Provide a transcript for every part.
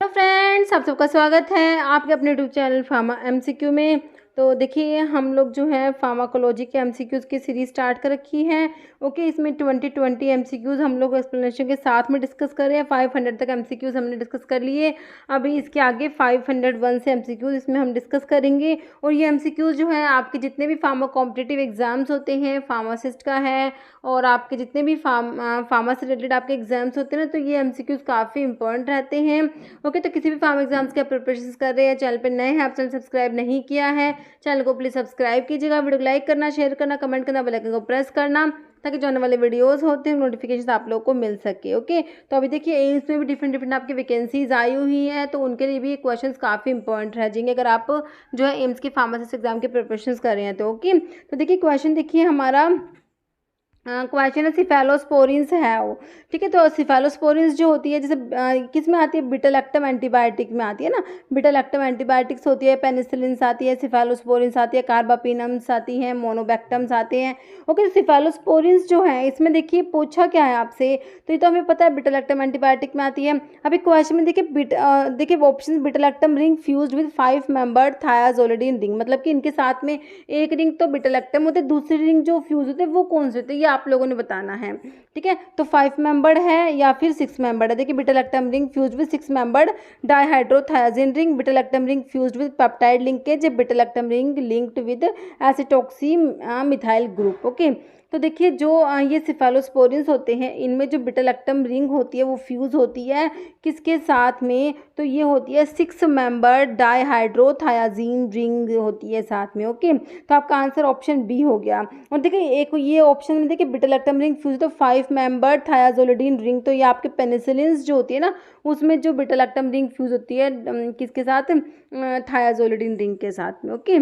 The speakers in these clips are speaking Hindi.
हेलो फ्रेंड्स, आप सबका स्वागत है आपके अपने यूट्यूब चैनल फार्मा एमसीक्यू में। तो देखिए, हम लोग जो है फार्माकोलॉजी के एमसीक्यूज़ की सीरीज स्टार्ट कर रखी है। ओके, इसमें 20 एमसीक्यूज़ हम लोग एक्सप्लेनेशन के साथ में डिस्कस कर रहे हैं। 500 तक एमसीक्यूज़ हमने डिस्कस कर लिए। अभी इसके आगे 501 से एमसीक्यूज़ इसमें हम डिस्कस करेंगे। और ये एमसीक्यूज़ जो है आपके जितने भी फार्मा कॉम्पिटिटिव एग्जाम्स होते हैं, फार्मासिस्ट का है और आपके जितने भी फार्मा से रिलेटेड आपके एग्जाम्स होते हैं ना, तो ये एमसीक्यूज़ काफ़ी इंपॉर्टेंट रहते हैं। ओके, तो किसी भी फार्म एग्जाम्स के प्रिपरेशन कर रहे हैं, चैनल पे नए हैं, आप चैनल सब्सक्राइब नहीं किया है, चैनल को प्लीज़ सब्सक्राइब कीजिएगा। वीडियो को लाइक करना, शेयर करना, कमेंट करना, बेल आइकन को प्रेस करना, ताकि जो आने वाले वीडियोस होते हैं नोटिफिकेशन आप लोगों को मिल सके। ओके, तो अभी देखिए एम्स में भी डिफरेंट आपकी वैकेंसीज आई हुई हैं, तो उनके लिए भी क्वेश्चंस काफ़ी इंपॉर्टेंट रह जाएंगे अगर आप जो है एम्स के फार्मासिस्ट एग्जाम के प्रिपरेशन कर रहे हैं तो। ओके, तो देखिए क्वेश्चन देखिए हमारा क्वेश्चन है सिफेलोस्पोरिन्स है वो। ठीक है, तो सिफेलोस्पोरिन्स जो होती है जैसे किस में आती है, बिटलैक्टम एंटीबायोटिक में आती है ना। बिटलैक्टम एंटीबायोटिक्स होती है, पेनिसिलिन्स आती है, सिफेलोस्पोरिन्स आती है, कार्बापिनम्स आती हैं, मोनोबैक्टम्स आते हैं। ओके, सिफेलोस्पोरिन्स जो है इसमें देखिए पूछा क्या है आपसे, तो ये तो हमें पता है बिटलैक्टम एंटीबायोटिक में आती है। अभी क्वेश्चन में देखिए option beta lactam ring fused with 5 membered thiazolidine ring, मतलब कि इनके साथ में एक रिंग तो बिटलैक्टम होते हैं, दूसरी रिंग जो फ्यूज होते हैं वो कौन से होते हैं, ये आप लोगों ने बताना है। ठीक है, तो 5 मेंबर्ड है या फिर 6 मेंबर्ड है। देखिए beta lactam ring fused with 6 membered dihydrothiazine ring, beta lactam ring fused with peptide linkage, beta lactam ring linked with acetoxy methyl group. Okay, तो देखिए जो ये सिफेलोस्पोरिन्स होते हैं, इनमें जो बिटलैक्टम रिंग होती है वो फ्यूज़ होती है किसके साथ में, तो ये होती है 6 मेंबर डाइहाइड्रोथायाजीन रिंग होती है साथ में। ओके, तो आपका आंसर ऑप्शन बी हो गया। और देखिए एक ये ऑप्शन में देखिए बिटलैक्टम रिंग फ्यूज तो 5 मेंबर थायाजोलिडीन रिंग, तो ये आपके पेनिसिलिन्स जो होती है ना, उसमें जो बिटलैक्टम रिंग फ्यूज होती है किसके साथ, थायाजोलिडीन रिंग के साथ में। ओके,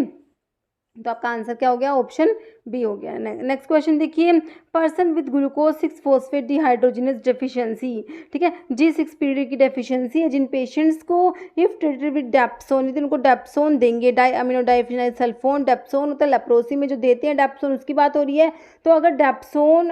तो आपका आंसर क्या हो गया, ऑप्शन बी हो गया। नेक्स्ट क्वेश्चन देखिए, person with glucose 6 phosphate dehydrogenase deficiency. ठीक है, G6PD की डेफिशिएंसी है जिन पेशेंट्स को इफ ट्रीटेड विद डेप्सोन, तो उनको डेप्सोन देंगे, di amino diphenyl sulfone. Dapsone होता है लेप्रोसी में जो देते हैं डेप्सोन, उसकी बात हो रही है। तो अगर डेप्सोन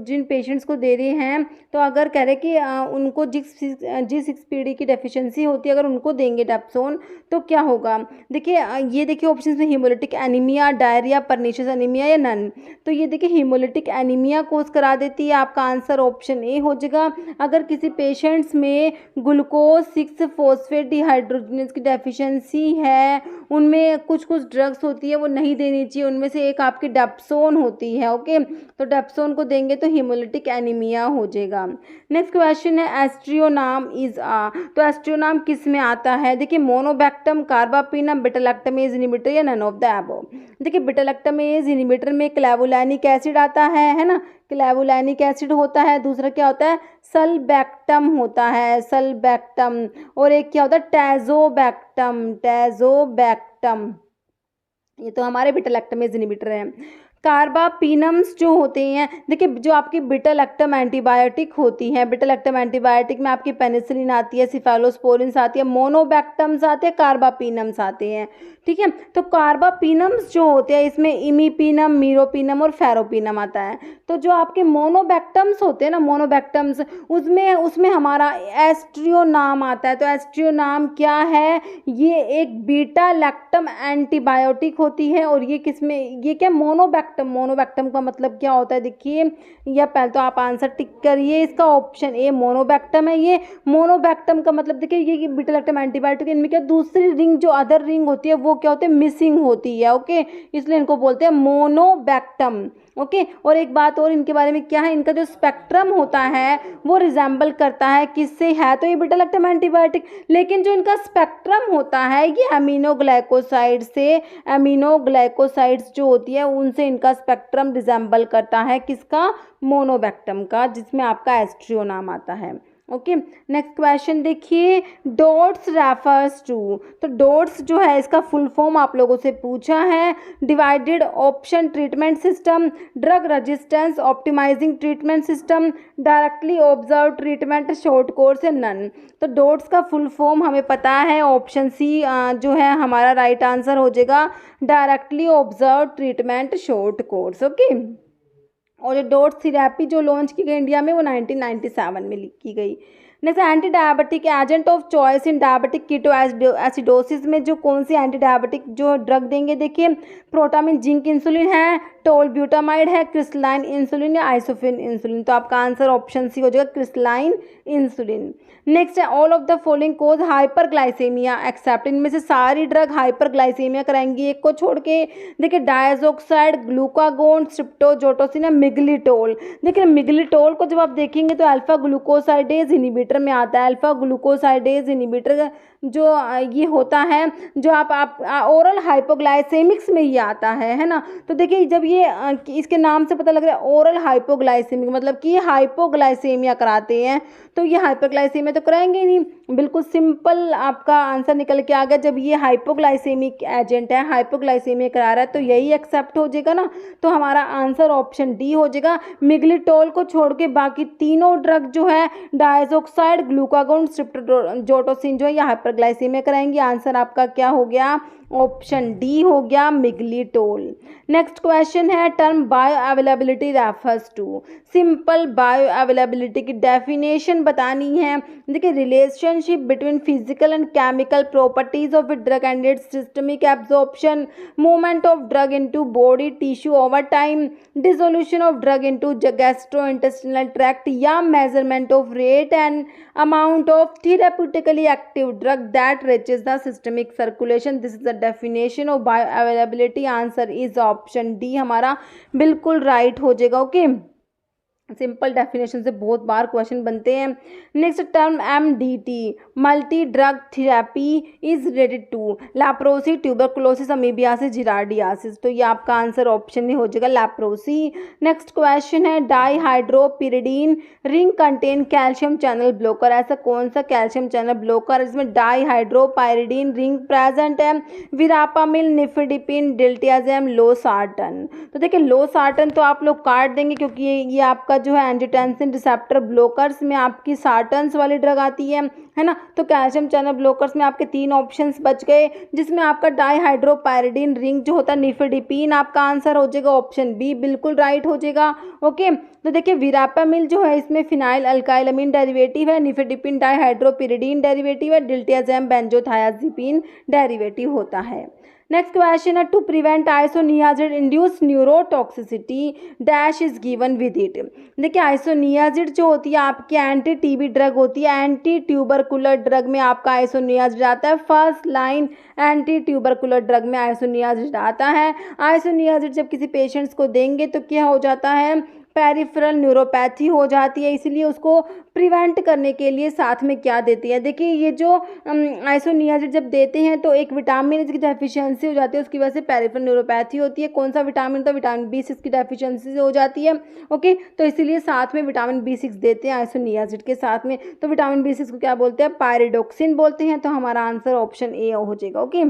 जिन पेशेंट्स को दे रहे हैं, तो अगर कह रहे कि उनको G6PD की डेफिशिएंसी होती है, अगर उनको देंगे डेप्सोन तो क्या होगा। देखिए ये देखिए ऑप्शन में haemolytic anaemia, diarrhoea, pernicious anaemia या नन। तो ये देखिए हीमोलिटिक एनीमिया कोज करा देती है, आपका आंसर ऑप्शन ए हो जाएगा। अगर किसी पेशेंट्स में ग्लूकोज 6 फॉस्फेट डिहाइड्रोजिनेज की डेफिशिएंसी है, उनमें कुछ ड्रग्स होती है वो नहीं देनी चाहिए, उनमें से एक आपकी डेप्सोन होती है। ओके, तो डेप्सोन को देंगे तो हीमोलिटिक एनीमिया हो जाएगा। नेक्स्ट क्वेश्चन है एस्ट्रियोनाम इज तो एस्ट्रियोनाम किस में आता है। देखिए मोनोबैक्टम, कार्बापिनम, बिटलैक्टमेज इनहिबिटर या नन ऑफ द अबव। देखिए बिटलैक्टमेज इनहिबिटर में क्लेवुलैनिक एसिड आता है ना, क्लेवुलैनिक एसिड होता है। दूसरा क्या होता है, सल्बैक्टम होता है, सल्बैक्टम। और एक क्या होता है, टैजोबैक्टम, टैजोबैक्टम। ये तो हमारे बिटलैक्टमेज इनहिबिटर हैं। कार्बापिनम्स जो होते हैं, देखिए जो आपकी बिटलैक्टम एंटीबायोटिक होती हैं, बिटलैक्टम एंटीबायोटिक में आपकी पेनिसिलिन आती है, सिफेलोस्पोरिन्स आती है, मोनोबैक्टम्स आते हैं, कार्बापिनम्स आते हैं। ठीक है, तो कार्बापिनम्स जो होते हैं इसमें इमीपिनम, मीरोपिनम और फेरोपिनम आता है। तो जो आपके मोनोबैक्टम्स होते हैं ना, मोनोबैक्टम्स, उसमें हमारा एस्ट्रियोनाम आता है। तो एस्ट्रियोनाम क्या है, ये एक बीटा लैक्टम एंटीबायोटिक होती है। और ये किसमें, ये क्या, मोनोबैक्टम। मोनोबैक्टम का मतलब क्या होता है, देखिए या पहले तो आप आंसर टिक करिए, इसका ऑप्शन ए मोनोबैक्टम है। ये मोनोबैक्टम का मतलब देखिए ये बीटा लैक्टम एंटीबायोटिक, इनमें क्या दूसरी रिंग जो अदर रिंग होती है वो क्या होती है, मिसिंग होती है। ओके, इसलिए इनको बोलते हैं मोनोबैक्टम। ओके, और एक बात और इनके बारे में क्या है, इनका जो स्पेक्ट्रम होता है वो रिजेंबल करता है किससे, है तो ये बीटा लैक्टम एंटीबायोटिक, लेकिन जो इनका स्पेक्ट्रम होता है ये अमीनोग्लाइकोसाइड से, अमीनोग्लाइकोसाइड्स जो होती है उनसे इनका स्पेक्ट्रम रिजेंबल करता है किसका, मोनोबैक्टम का, जिसमें आपका एस्ट्रियोनाम आता है। ओके, नेक्स्ट क्वेश्चन देखिए, डोट्स रेफर्स टू। तो डोट्स जो है इसका फुल फॉर्म आप लोगों से पूछा है, divided option treatment system, drug resistance optimizing treatment system, directly observe treatment, short course है नन। तो डोट्स का फुल फॉर्म हमें पता है, ऑप्शन सी जो है हमारा राइट आंसर हो जाएगा, directly observe treatment short course. Okay, और ये डॉट थेरेपी जो लॉन्च की गई इंडिया में वो 1997 में की गई। Next anti diabetic agent of choice in diabetic ketoacidosis में जो कौन सी एंटी डायबिटिक जो ड्रग देंगे, देखिए प्रोटामिन जिंक इंसुलिन है, टोलब्यूटामाइड है, क्रिस्टलाइन इंसुलिन या आइसोफिन इंसुलिन। तो आपका आंसर ऑप्शन सी हो जाएगा क्रिस्टलाइन इंसुलिन। नेक्स्ट है all of the following cause hyperglycemia except, इनमें से सारी ड्रग हाइपरग्लाइसेमिया कराएंगी एक को छोड़ के। देखिए डायजोक्साइड, ग्लूकागोन, स्ट्रिप्टोजोटोसिन या मिग्लिटोल। देखिए मिग्लिटोल को जब आप देखेंगे तो अल्फा ग्लूकोसाइडेज इनिबिटर में आता है। अल्फा ग्लूकोसाइडेज इनिबिटर जो ये होता है जो आप ओरल हाइपोग्लाइसेमिक्स में ये आता है ना। तो देखिए जब ये इसके नाम से पता लग रहा है ओरल हाइपोग्लाइसेमिक, मतलब कि हाइपोग्लाइसेमिया कराते हैं, तो ये हाइपरग्लाइसेमिया तो कराएंगे नहीं। बिल्कुल सिंपल आपका आंसर निकल के आ गया। जब ये हाइपोग्लाइसेमिक एजेंट है, हाइपोग्लाइसेमिया करा रहा है, तो यही एक्सेप्ट हो जाएगा ना। तो हमारा आंसर ऑप्शन डी हो जाएगा। मिग्लिटोल को छोड़ के बाकी तीनों ड्रग जो है डायजोक्साइड, ग्लूकागोन, स्ट्रिप्टोजोटोसिन जो है ये हाइपरग्लाइसेमिया कराएंगे। आंसर आपका क्या हो गया, ऑप्शन डी हो गया मिग्लिटोल। नेक्स्ट क्वेश्चन है term bio availability refers to. Simple bio availability की डेफिनेशन बतानी है। देखिए relationship between physical and chemical properties of a drug and its systemic absorption, movement of drug into body tissue over time, dissolution of drug into gastrointestinal tract या measurement of rate and amount of therapeutically active drug that reaches the systemic circulation. This is the definition of bioavailability. Answer is option D हमारा बिल्कुल राइट हो जाएगा। ओके सिंपल डेफिनेशन से बहुत बार क्वेश्चन बनते हैं। Next term MDT multi drug therapy is related to leprosy, tuberculosis, amoebiasis, giardiasis. तो ये आपका आंसर ऑप्शन हो जाएगा लैप्रोसी। नेक्स्ट क्वेश्चन है dihydropyridine ring contain calcium channel blocker. ऐसा कौन सा कैल्शियम चैनल ब्लॉकर इसमें डाईहाइड्रोपाइरिडीन रिंग प्रेजेंट है? Verapamil, nifedipine, diltiazem, losartan. तो देखिए लोसार्टन तो आप लोग काट देंगे क्योंकि ये आपका जो है एंजियोटेंसिन रिसेप्टर ब्लॉकर्स में आपकी सार्टन्स वाली ड्रग आती है ना। तो कैल्शियम चैनल ब्लॉकर्स में आपके 3 ऑप्शंस बच गए, जिसमें आपका डाईहाइड्रोपाइरिडीन रिंग जो होता है निफेडिपिन आपका आंसर हो जाएगा ऑप्शन बी बिल्कुल राइट हो जाएगा। ओके तो देखिए विरापामिल जो है इसमें फिनाइल अल्काइलामीन डेरिवेटिव है, निफेडिपिन डाईहाइड्रोपिरिडीन डेरिवेटिव है, डिल्टियाजेम बेंजोथायाजीपिन डेरिवेटिव होता है। नेक्स्ट क्वेश्चन है to prevent isoniazid induced neurotoxicity dash is given with it. देखिए आइसोनियाजिड जो होती है आपकी एंटी टीबी ड्रग होती है, एंटी ट्यूबरकुलर ड्रग में आपका आइसोनियाजिड आता है। First line anti tubercular drug में आइसोनियाजिड आता है। आइसोनियाजिड जब किसी पेशेंट्स को देंगे तो क्या हो जाता है, पेरिफेरल न्यूरोपैथी हो जाती है। इसलिए उसको प्रिवेंट करने के लिए साथ में क्या देती है, देखिए ये जो आइसोनियाजिड जब देते हैं तो एक विटामिन की डेफिशिएंसी हो जाती है, उसकी वजह से पेरिफेरल न्यूरोपैथी होती है। कौन सा विटामिन, तो विटामिन B6 की डेफिशिएंसी से हो जाती है। ओके तो इसीलिए साथ में विटामिन B6 देते हैं आइसोनियाजिड के साथ में। तो विटामिन B6 को क्या बोलते हैं, पायरिडोक्सिन बोलते हैं। तो हमारा आंसर ऑप्शन ए हो जाएगा। ओके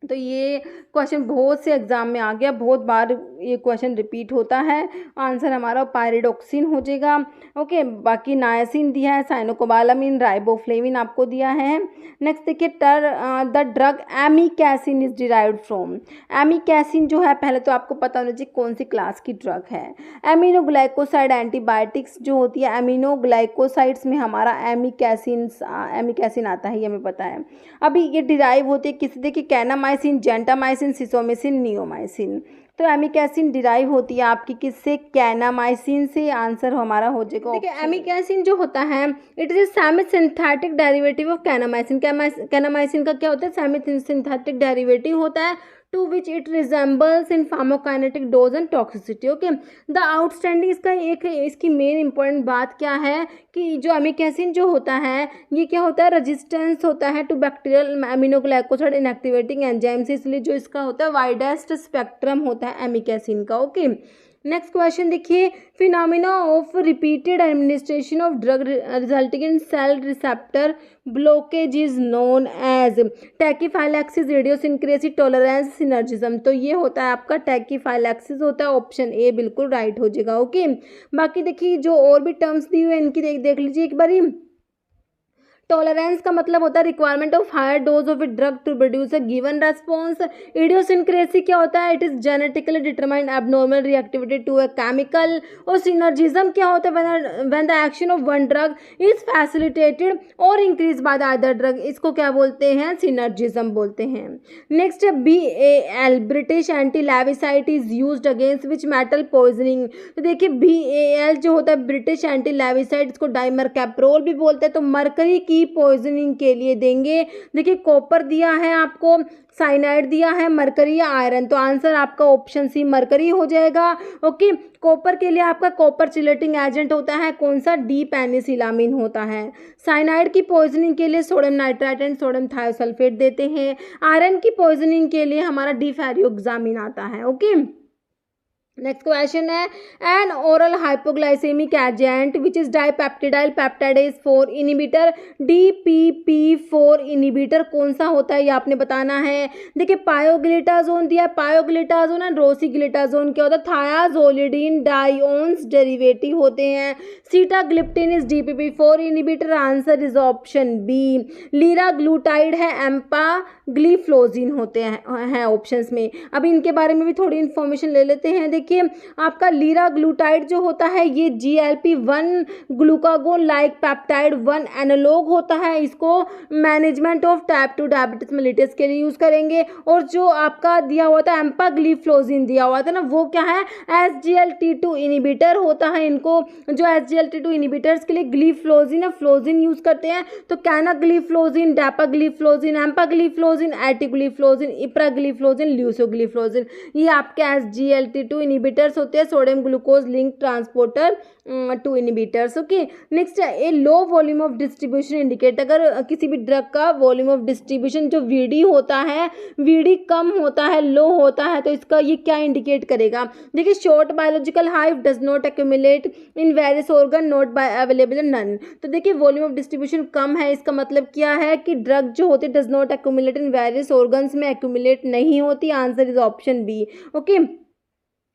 तो ये क्वेश्चन बहुत से एग्जाम में आ गया, बहुत बार ये क्वेश्चन रिपीट होता है। आंसर हमारा पायरिडोक्सिन हो जाएगा। ओके बाकी नायसिन दिया है, साइनोकोबालामिन, राइबोफ्लेविन आपको दिया है। नेक्स्ट देखिए the drug amikacin is derived from. Amikacin जो है पहले तो आपको पता होना चाहिए कौन सी क्लास की ड्रग है। एमिनोग्लाइकोसाइड एंटीबायोटिक्स जो होती है, एमिनोग्लाइकोसाइड्स में हमारा एमिकैसिन आता है, ये हमें पता है। अभी ये डिराइव होती है किसी, देखिए कैनामाइसिन, जेंटामाइसिन, सिसोमिसिन, नियोमाइसिन। तो एमिकैसिन डिराइव होती है आपकी किससे, कैनामाइसिन से। आंसर हमारा हो जाएगा। देखिए एमिकैसिन जो होता है it is semi synthetic derivative of kanamycin. Kanamycin का क्या होता है, सेमी सिंथेटिक डेरिवेटिव होता है to which it resembles in pharmacokinetic dose and toxicity. Okay the outstanding इसका एक इसकी मेन इंपॉर्टेंट बात क्या है कि जो एमिकैसिन जो होता है ये क्या होता है, रेजिस्टेंस होता है टू बैक्टीरियल एमिनोग्लाइकोसाइड इनएक्टिवेटिंग एंजाइम्स, इसलिए जो इसका होता है वाइडेस्ट स्पेक्ट्रम होता है एमिकैसिन का। ओके नेक्स्ट क्वेश्चन देखिए phenomena of repeated administration of drug resulting in cell receptor blockage is known as tachyphylaxis, idiosyncrasy, tolerance, synergism. तो ये होता है आपका टैकीफाइलैक्सिस होता है, ऑप्शन ए बिल्कुल राइट हो जाएगा। ओके बाकी देखिए जो और भी टर्म्स दी हुई है इनकी देख लीजिए एक बारी। टॉलरेंस का मतलब होता है requirement of higher dose of a drug to produce a given response. Idiosyncrasy क्या होता है, it is genetically determined abnormal reactivity to a chemical. और सिनर्जिज्म क्या होता है, when the action of one drug is facilitated और increase by the other drug, इसको क्या बोलते हैं, सिनर्जिज्म बोलते हैं। Next BAL British anti lewisite is used against which metal poisoning. तो देखिए BAL जो होता है ब्रिटिश एंटी लेविसाइट, इसको डाइमरकैप्रोल भी बोलते हैं, तो मरकरी की पॉइजनिंग के लिए देंगे। देखिए कॉपर दिया है आपको, साइनाइड दिया है, मरकरी या आयरन, तो आंसर आपका ऑप्शन सी मरकरी हो जाएगा। ओके, कॉपर के लिए आपका कॉपर चिलेटिंग एजेंट होता है कौन सा, डी पेनिसिलामिन होता है। साइनाइड की पॉइजनिंग के लिए sodium nitrite and sodium thiosulphate देते हैं। आयरन की पॉइजनिंग के लिए हमारा डी फेरियोक्सामिन आता है। ओके, नेक्स्ट क्वेश्चन है an oral hypoglycaemic agent which is dipeptidyl peptidase 4 inhibitor, DPP4 inhibitor कौन सा होता है, ये आपने बताना है। देखिए पायोग्लिटाजोन दिया है, पायोग्लिटाजोन एंड रोसीग्लिटाजोन क्या होता है, थायाजोलिडीन डाइओन्स डेरिवेटिव होते हैं। Sitagliptin is DPP4 inhibitor, answer is option B. Liraglutide है, एम्पाग्लिफ्लोजिन होते हैं ऑप्शंस में। अब इनके बारे में भी थोड़ी इन्फॉर्मेशन ले लेते हैं। देखिए आपका लीराग्लूटाइड जो होता है ये GLP-1 glucagon like peptide 1 analogue होता है, इसको management of type 2 diabetes mellitus के लिए यूज करेंगे। और जो आपका दिया हुआ था एम्पाग्लिफ्लोजिन दिया हुआ था ना, वो क्या है, SGLT2 इनिबिटर होता है। इनको जो SGLT2 इनिबिटर्स के लिए ग्लिफ्लोजिन या फ्लोजिन यूज करते हैं, तो कैनाग्लिफ्लोजिन, डैपाग्लिफ्लोजिन, एम्पाग्लिफ्लोजिन, एटिग्लिफ्लोजिन, इप्राग्लिफ्लोजिन, ल्यूसोग्लिफ्लोजिन, ये आपके SGLT2 इनिबिटर्स होते हैं, sodium glucose link transporter 2 inhibitors. Okay, next है a low volume of distribution indicate, अगर किसी भी ड्रग का वॉल्यूम ऑफ डिस्ट्रीब्यूशन जो VD होता है, VD कम होता है, लो होता है, तो इसका ये क्या इंडिकेट करेगा। देखिए short biological half, does not accumulate in various organ, not bio available none. तो देखिए वॉल्यूम ऑफ डिस्ट्रीब्यूशन कम है, इसका मतलब क्या है कि ड्रग जो होती है does not accumulate in various organs में एक्यूमुलेट नहीं होती, answer is option B. Okay,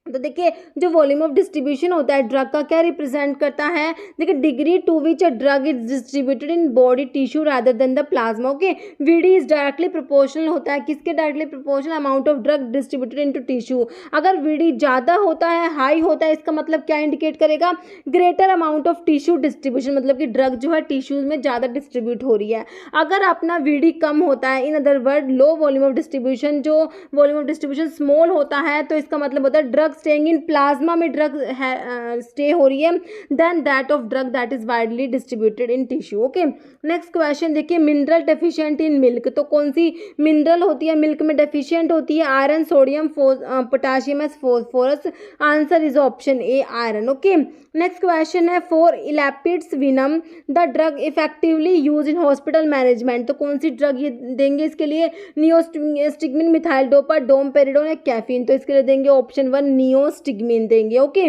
तो देखिए जो वॉल्यूम ऑफ डिस्ट्रीब्यूशन होता है ड्रग का क्या रिप्रेजेंट करता है, देखिए degree to which a drug is distributed in body tissue rather than the plasma. Okay, VD is directly proportional होता है, किसके directly proportional, amount of drug distributed into tissue. अगर VD ज़्यादा होता है, हाई होता है, इसका मतलब क्या इंडिकेट करेगा, greater amount of tissue distribution, मतलब कि ड्रग जो है टिश्यूज में ज़्यादा डिस्ट्रीब्यूट हो रही है। अगर अपना VD कम होता है, in other word low volume of distribution, जो वॉल्यूम ऑफ डिस्ट्रीब्यूशन स्मॉल होता है, तो इसका मतलब होता है ड्रग स्टेइंग इन प्लाज्मा में ड्रग स्टे हो रही है then that of drug that is widely distributed in tissue. Okay, next question देखिए मिनरल डेफिशिएंट इन मिल्क, तो कौन सी मिनरल होती है मिल्क में डेफिशिएंट होती है, iron, sodium, potassium and phosphorus, answer is option A iron. Okay, next question है for elapids venom the drug effectively use in hospital management, तो कौन सी ड्रग ये देंगे इसके लिए, नियोस्टिग्मिन, मिथाइल डोपा, डोमपेरिडोन या कैफीन, तो इसके लिए देंगे ऑप्शन 1 नियोस्टिग्मिन देंगे। Okay,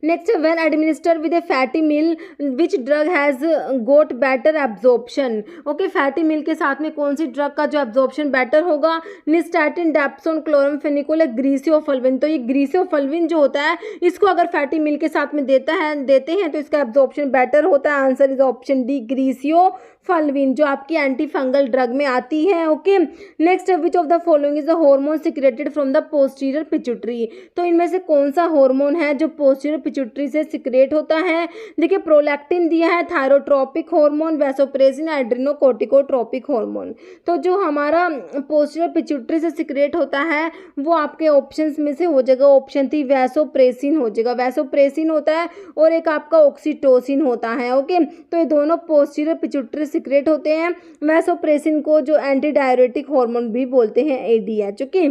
next when administer with a fatty meal which drug has got better absorption. Okay, fatty meal के साथ में कौन सी ड्रग का जो एब्जॉर्प्शन बेटर होगा, निस्टैटिन, डेप्सोन, क्लोरमफेनिकोल, ग्रीसियोफल्विन, तो ये ग्रीसियोफल्विन जो होता है इसको अगर फैटी मिल के साथ में देते हैं तो इसका एब्जॉर्प्शन बेटर होता है, आंसर इज ऑप्शन डी ग्रीसियोफल्विन, जो आपकी एंटी फंगल ड्रग में आती है। Okay, next which of the following is the hormone secreted from the posterior pituitary, तो इनमें से कौन सा हार्मोन है जो पोस्टीरियर पिट्यूटरी से सिक्रेट होता है। देखिए प्रोलैक्टिन दिया है, thyrotropic hormone, vasopressin, adrenocorticotropic hormone, तो जो हमारा पोस्टीरियर पिट्यूटरी से सिक्रेट होता है वो आपके ऑप्शंस में से हो जाएगा ऑप्शन 3 वैसोप्रेसिन हो जाएगा, वैसोप्रेसिन होता है, और एक आपका ऑक्सीटोसिन होता है। ओके, तो ये दोनों पोस्टीरियर पिट्यूटरी सिक्रेट होते हैं। वैसोप्रेसिन को जो एंटी डायरेटिक हार्मोन भी बोलते हैं, ADH। ओके,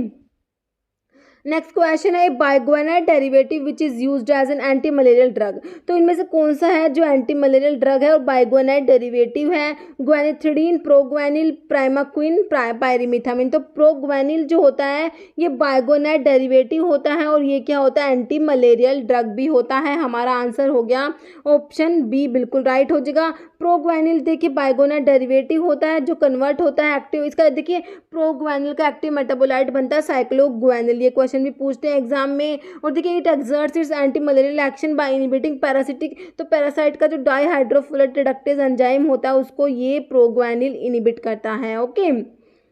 नेक्स्ट क्वेश्चन है biguanide derivative which is used as an anti malarial drug, तो इनमें से कौन सा है जो एंटी मलेरियल ड्रग है और बाइग्वेनाइड डेरिवेटिव है, ग्वेनिथिडीन, प्रोग्वेनिल, प्राइमाक्विन, पायरिमिथामिन, तो प्रोग्वेनिल जो होता है ये बाइग्वेनाइड डेरिवेटिव होता है और ये क्या होता है, एंटी मलेरियल ड्रग भी होता है। हमारा आंसर हो गया ऑप्शन बी, बिल्कुल राइट हो जाएगा। प्रोग्वानिल देखिए बाइगोना डेरिवेटिव होता है जो कन्वर्ट होता है एक्टिव, इसका देखिए प्रोग्वानिल का एक्टिव मेटाबोलाइट बनता है साइक्लोग्वानिल, ये क्वेश्चन भी पूछते हैं एग्जाम में। और देखिए it exerts it's anti malarial action by inhibiting parasitic, तो पैरासाइट का जो डाईहाइड्रोफोलेट रिडक्टेज एंजाइम होता है उसको ये प्रोग्वानिल इनहिबिट करता है। ओके,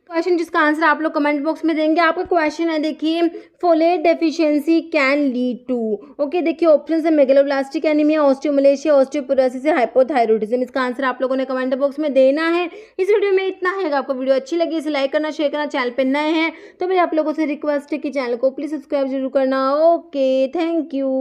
क्वेश्चन जिसका आंसर आप लोग कमेंट बॉक्स में देंगे। आपका क्वेश्चन है देखिए folate deficiency can lead to, okay देखिए ऑप्शन है megaloblastic anaemia, osteomalacia, osteoporosis, hypothyroidism. इसका आंसर आप लोगों ने कमेंट बॉक्स में देना है। इस वीडियो में इतना है। अगर आपको वीडियो अच्छी लगी इसे लाइक करना, शेयर करना, चैनल पर नए हैं तो मेरे आप लोगों से रिक्वेस्ट है कि चैनल को प्लीज सब्सक्राइब जरूर करना। Okay, thank you.